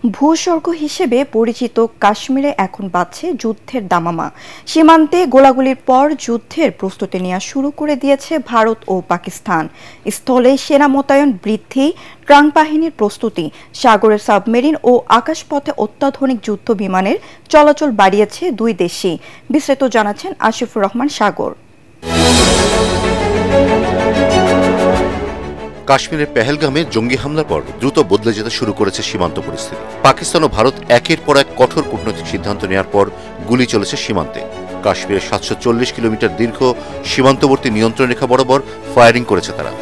ভূস্বর্গ হিসেবে পরিচিত কাশ্মীরে এখন বাজছে যুদ্ধের দামামা। সীমান্তে গোলাগুলির পর যুদ্ধের প্রস্তুতি নেওয়া শুরু করে দিয়েছে ভারত ও পাকিস্তান। স্থলে সেনা মোতায়েন বৃদ্ধি, ত্রাণ বাহিনীর প্রস্তুতি, সাগরের সাবমেরিন ও আকাশপথে অত্যাধুনিক যুদ্ধ বিমানের চলাচল বাড়িয়েছে দুই দেশই। বিস্তারিত জানাচ্ছেন আসিফুর রহমান সাগর। কাশ্মীরের পেহেলগামে জঙ্গি হামলার পর দ্রুত বদলে যেতে শুরু করেছে সীমান্ত পরিস্থিতি। পাকিস্তান ও ভারত একের পর এক কঠোর কূটনৈতিক সিদ্ধান্ত নেওয়ার পর গুলি চলেছে সীমান্তে। কাশ্মীরের 740 কিলোমিটার দীর্ঘ সীমান্তবর্তী নিয়ন্ত্রণ রেখা বরাবর ফায়ারিং করেছে তারা।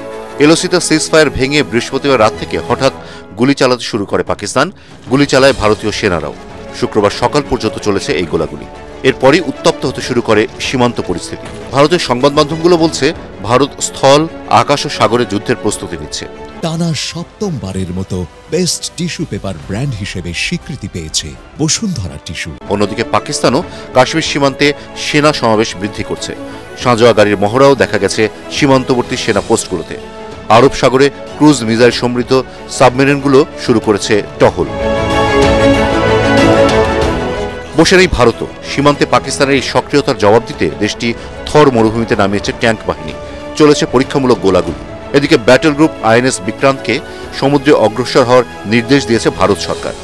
এলওসিতে সিজফায়ার ভেঙে বৃহস্পতিবার রাত থেকে হঠাৎ গুলি চালাতে শুরু করে পাকিস্তান। গুলি চালায় ভারতীয় সেনারাও। শুক্রবার সকাল পর্যন্ত চলেছে এই গোলাগুলি। এরপরই উত্তপ্ত হতে শুরু করে সীমান্ত পরিস্থিতি। ভারতের সংবাদ মাধ্যমগুলো বলছে, ভারত স্থল, আকাশ ও সাগরে যুদ্ধের প্রস্তুতি নিচ্ছে। টানা সপ্তমবারের মতো বেস্ট টিস্যু পেপার ব্র্যান্ড হিসেবে স্বীকৃতি পেয়েছে বসুন্ধরা টিস্যু। অন্যদিকে পাকিস্তানও কাশ্মীর সীমান্তে সেনা সমাবেশ বৃদ্ধি করছে। সাঁজোয়া গাড়ির মহড়াও দেখা গেছে সীমান্তবর্তী সেনা পোস্টগুলোতে। আরব সাগরে ক্রুজ মিসাইল সমৃদ্ধ সাবমেরিনগুলো শুরু করেছে টহল। বসে নেই ভারতও। সীমান্তে পাকিস্তানের এই সক্রিয়তার জবাব দিতে দেশটি থর মরুভূমিতে নামিয়েছে ট্যাঙ্ক বাহিনী। চলেছে পরীক্ষামূলক গোলাগুলি। এদিকে ব্যাটল গ্রুপ আইএনএস বিক্রান্তকে সমুদ্রে অগ্রসর হওয়ার নির্দেশ দিয়েছে ভারত সরকার।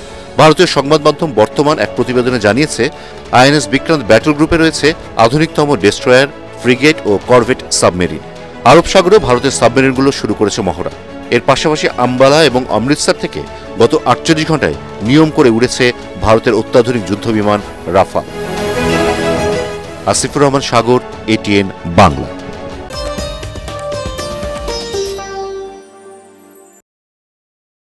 ভারতীয় সংবাদ মাধ্যম বর্তমান এক প্রতিবেদনে জানিয়েছে, আইএনএস বিক্রান্ত ব্যাটল গ্রুপে রয়েছে আধুনিকতম ডেস্ট্রয়ার, ফ্রিগেট ও করভেট সাবমেরিন। আরব সাগরে ভারতের সাবমেরিনগুলো শুরু করেছে মহড়া। এর পাশাপাশি আম্বালা এবং অমৃতসর থেকে গত 48 ঘন্টায় নিয়ম করে উড়েছে ভারতের অত্যাধুনিক যুদ্ধবিমান রাফাল। আসিফুর রহমান সাগর, এটিএন বাংলা।